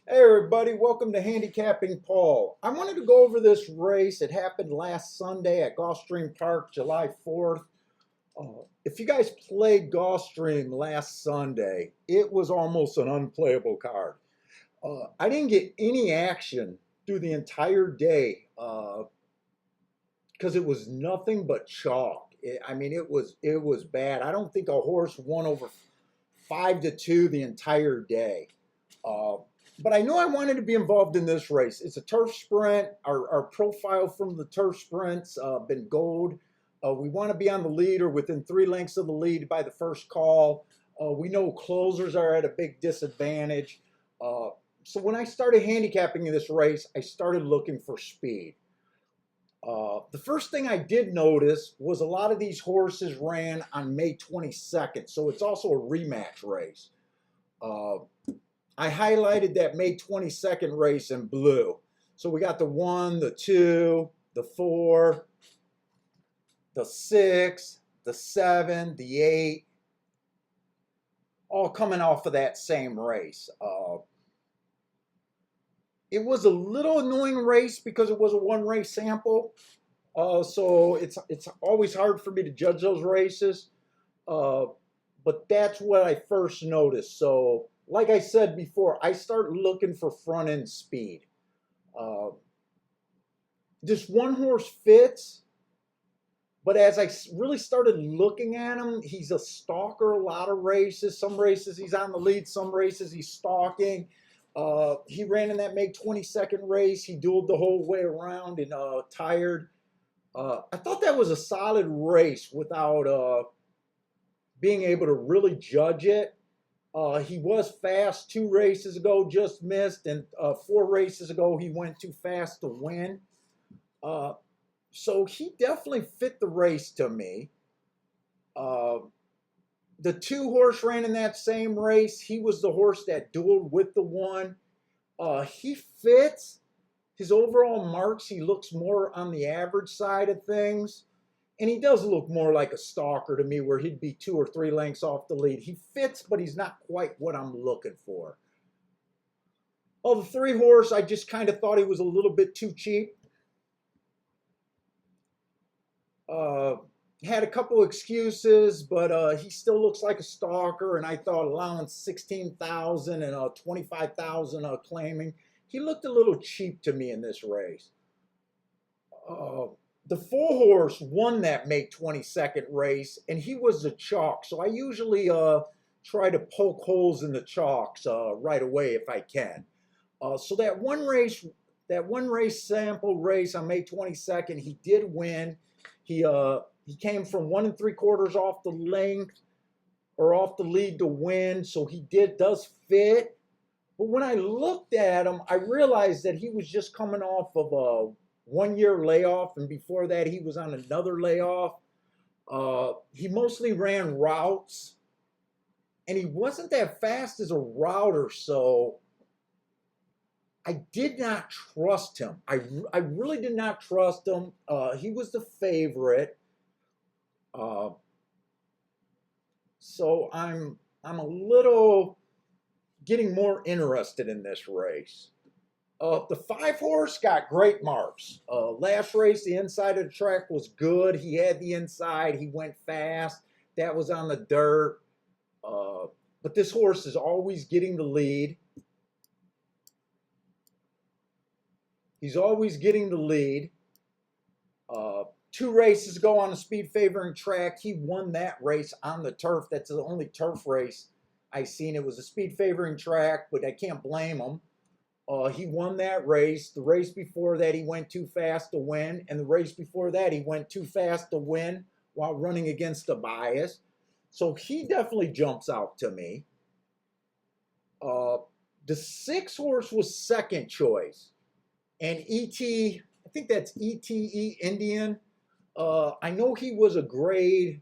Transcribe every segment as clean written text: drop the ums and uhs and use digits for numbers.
Hey everybody, welcome to Handicapping Paul. I wanted to go over this race. It happened last Sunday at Gulfstream Park, July 4th. If you guys played Gulfstream last Sunday, it was almost an unplayable card. I didn't get any action through the entire day because it was nothing but chalk. It was bad. I don't think a horse won over 5-2 the entire day. Uh, but I knew I wanted to be involved in this race. It's a turf sprint. Our profile from the turf sprints been gold. We want to be on the lead or within 3 lengths of the lead by the first call. We know closers are at a big disadvantage. Uh, so when I started handicapping in this race, I started looking for speed. The first thing I did notice was a lot of these horses ran on May 22nd, so it's also a rematch race. Uh, I highlighted that May 22nd race in blue. So we got the 1, the 2, the 4, the 6, the 7, the 8, all coming off of that same race. It was a little annoying race because it was a one race sample. So it's always hard for me to judge those races. Uh, but that's what I first noticed. So, like I said before, I start looking for front end speed. Uh, this one horse fits, but as I really started looking at him, he's a stalker a lot of races. Some races he's on the lead, some races he's stalking. He ran in that May 22nd race. He dueled the whole way around and tired. I thought that was a solid race without being able to really judge it. He was fast 2 races ago, just missed, and 4 races ago he went too fast to win. Uh, so he definitely fit the race to me. Uh, the 2 horse ran in that same race. He was the horse that dueled with the 1. He fits. His overall marks, he looks more on the average side of things. And he does look more like a stalker to me, where he'd be 2 or 3 lengths off the lead. He fits, but he's not quite what I'm looking for. Oh, the 3 horse, I just kind of thought he was a little bit too cheap. Uh, had a couple excuses, but he still looks like a stalker. And I thought allowing 16,000 and 25,000 claiming, he looked a little cheap to me in this race. Uh, the 4 horse won that May 22nd race, and he was the chalk. So I usually try to poke holes in the chalks right away if I can. So that one race sample race on May 22nd, he did win. He came from 1 3/4 off the length or off the lead to win, so he does fit. But when I looked at him, I realized that he was just coming off of a 1 year layoff, and before that he was on another layoff. He mostly ran routes, and he wasn't that fast as a router, so I did not trust him. I really did not trust him. He was the favorite. Uh, so I'm a little getting more interested in this race. The 5 horse got great marks. Last race, the inside of the track was good. He had the inside. He went fast. That was on the dirt. But this horse is always getting the lead. He's always getting the lead. 2 races ago on the speed favoring track, he won that race on the turf. That's the only turf race I seen. It was a speed favoring track, but I can't blame him. He won that race. The race before that, he went too fast to win. And the race before that, he went too fast to win while running against a bias. So he definitely jumps out to me. The 6 horse was second choice. And E.T., I think that's ETE Indian. I know he was a grade.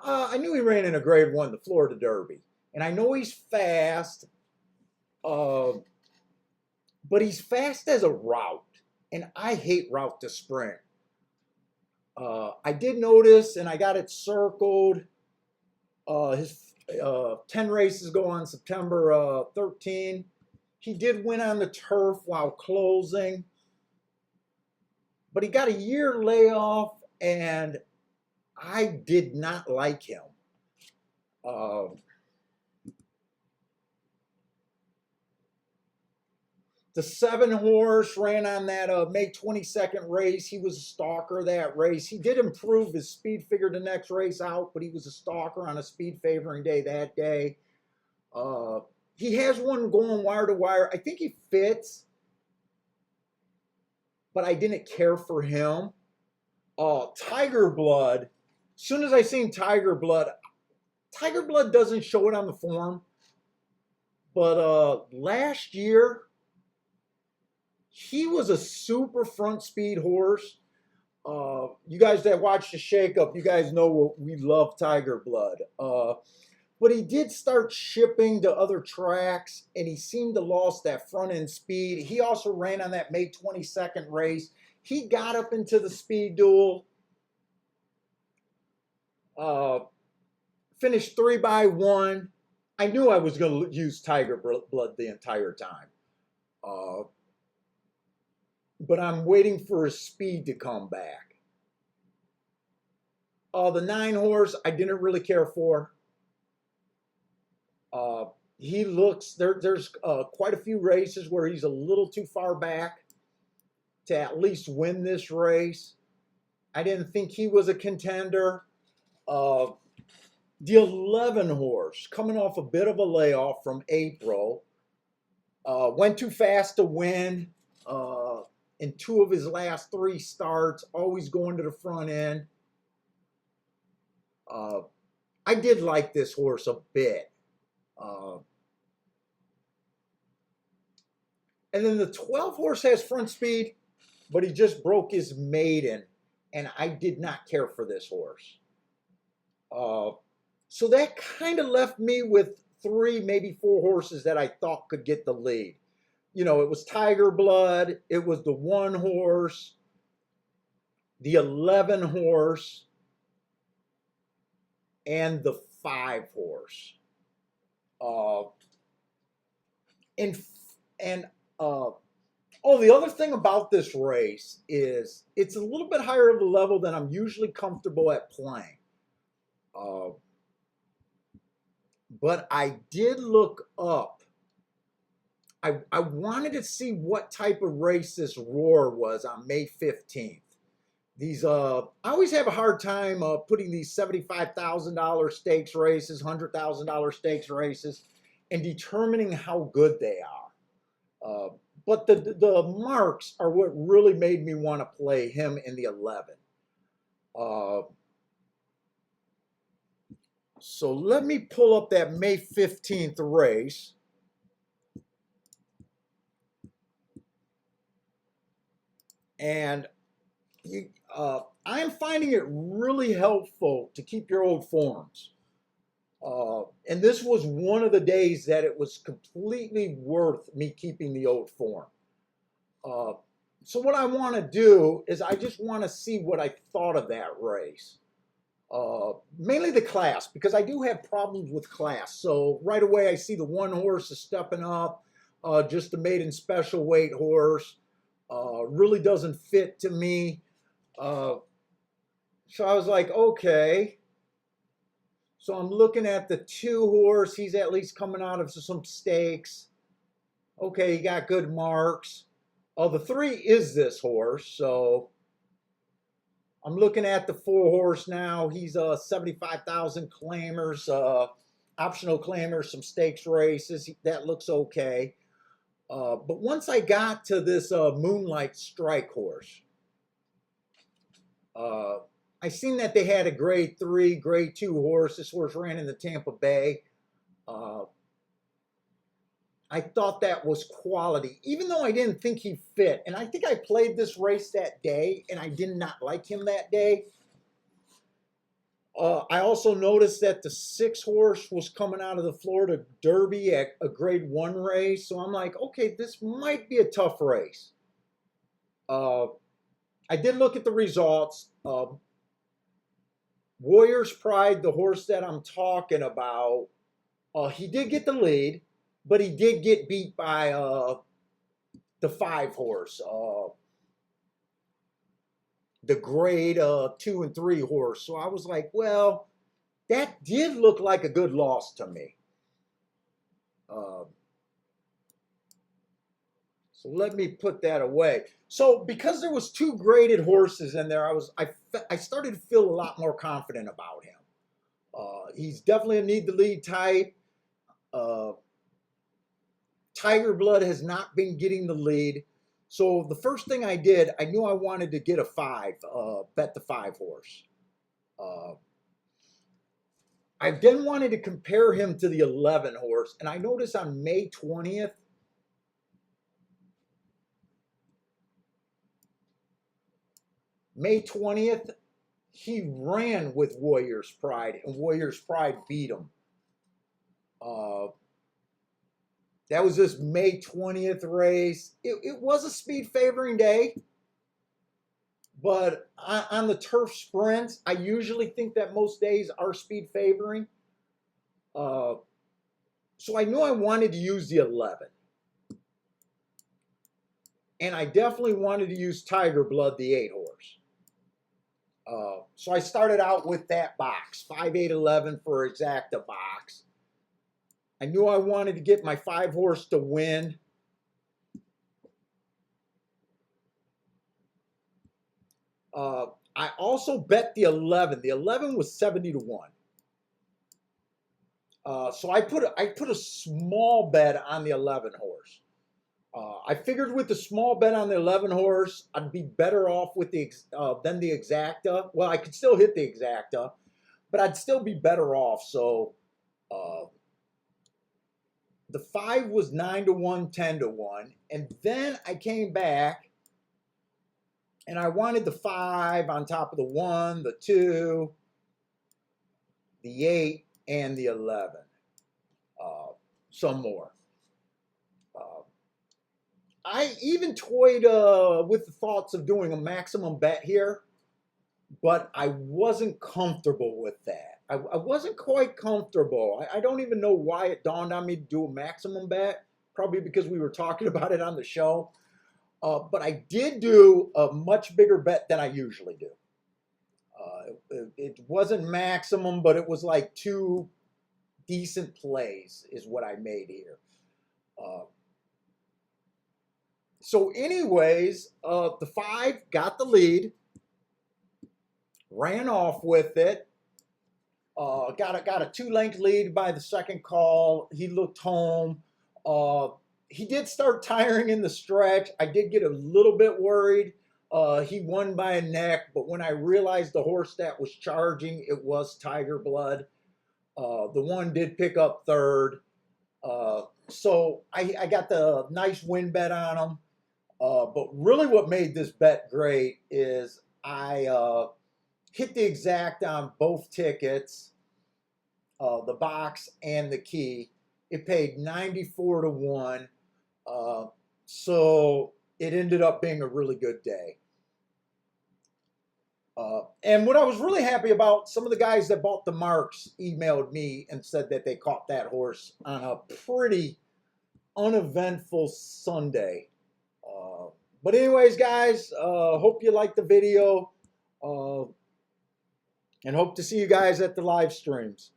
I knew he ran in a grade 1, the Florida Derby. And I know he's fast. But he's fast as a route, and I hate route to sprint. I did notice, and I got it circled. His 10 races go on September 13. He did win on the turf while closing, but he got a year layoff, and I did not like him. The 7 horse ran on that May 22nd race. He was a stalker that race. He did improve his speed figure the next race out, but he was a stalker on a speed favoring day that day. He has one going wire to wire. I think he fits, but I didn't care for him. Tiger Blood. As soon as I seen Tiger Blood doesn't show it on the form, but last year he was a super front speed horse. You guys that watch the shakeup, you guys know we love Tiger Blood. But he did start shipping to other tracks, and he seemed to lost that front end speed. He also ran on that May 22nd race. He got up into the speed duel. Finished 3-by-1. I knew I was going to use Tiger Blood the entire time. But I'm waiting for his speed to come back. The 9 horse, I didn't really care for. He looks, there's quite a few races where he's a little too far back to at least win this race. I didn't think he was a contender. The 11 horse, coming off a bit of a layoff from April, went too fast to win in 2 of his last 3 starts, always going to the front end. I did like this horse a bit. And then the 12 horse has front speed, but he just broke his maiden, and I did not care for this horse. So that kind of left me with 3, maybe 4 horses that I thought could get the lead. You know, it was Tiger Blood, it was the 1 horse, the 11 horse, and the 5 horse. The other thing about this race is it's a little bit higher of a level than I'm usually comfortable at playing. But I did look up. I wanted to see what type of race this Roar was on May 15th. These I always have a hard time putting these $75,000 stakes races, $100,000 stakes races, and determining how good they are. But the marks are what really made me want to play him in the 11. So let me pull up that May 15th race. And I am finding it really helpful to keep your old forms. And this was one of the days that it was completely worth me keeping the old form. So what I want to do is I just want to see what I thought of that race. Mainly the class, because I do have problems with class. So right away I see the 1 horse is stepping up, just a maiden special weight horse. Really doesn't fit to me. So I was like, okay. So I'm looking at the 2 horse. He's at least coming out of some stakes. Okay, he got good marks. The 3 is this horse. So I'm looking at the 4 horse now. He's 75,000 claimers, optional claimers, some stakes races. That looks okay. But once I got to this Moonlight Strike horse, I seen that they had a grade 3, grade 2 horse. This horse ran in the Tampa Bay. I thought that was quality, even though I didn't think he fit. And I think I played this race that day, and I did not like him that day. I also noticed that the 6 horse was coming out of the Florida Derby at a grade 1 race. So I'm like, okay, this might be a tough race. I did look at the results. Warrior's Pride, the horse that I'm talking about, he did get the lead. but he did get beat by the 5 horse, the grade 2 and 3 horse. So I was like, well, that did look like a good loss to me. Uh, so let me put that away. So because there was 2 graded horses in there, I started to feel a lot more confident about him. He's definitely a need the lead type. Uh, Tiger Blood has not been getting the lead. So the first thing I did, I knew I wanted to get a 5, bet the 5 horse. I then wanted to compare him to the 11 horse, and I noticed on May 20th, he ran with Warrior's Pride, and Warrior's Pride beat him. That was this May 20th race. It was a speed favoring day, but on the turf sprints, I usually think that most days are speed favoring. So I knew I wanted to use the 11. And I definitely wanted to use Tiger Blood, the 8 horse. So I started out with that box, 5, 8, 11 for exacta box. I knew I wanted to get my 5 horse to win. I also bet the 11. The 11 was 70 to 1. So I put a small bet on the 11 horse. I figured with the small bet on the 11 horse, I'd be better off with than the exacta. Well, I could still hit the exacta, but I'd still be better off. So the 5 was 9 to 1, 10 to 1. And then I came back and I wanted the 5 on top of the 1, the 2, the 8, and the 11. Some more. I even toyed with the thoughts of doing a maximum bet here, but I wasn't comfortable with that. I wasn't quite comfortable. I don't even know why it dawned on me to do a maximum bet, probably because we were talking about it on the show. But I did do a much bigger bet than I usually do. It wasn't maximum, but it was like 2 decent plays is what I made here. So anyways, the 5 got the lead, ran off with it, got a 2-length lead by the second call. He looked home. He did start tiring in the stretch. I did get a little bit worried. He won by a neck, but when I realized the horse that was charging, it was Tiger Blood. The 1 did pick up 3rd. So I got the nice win bet on him. But really what made this bet great is I hit the exact on both tickets, the box and the key. It paid 94 to 1. So it ended up being a really good day. And what I was really happy about, some of the guys that bought the marks emailed me and said that they caught that horse on a pretty uneventful Sunday. But anyways, guys, hope you liked the video and hope to see you guys at the live streams.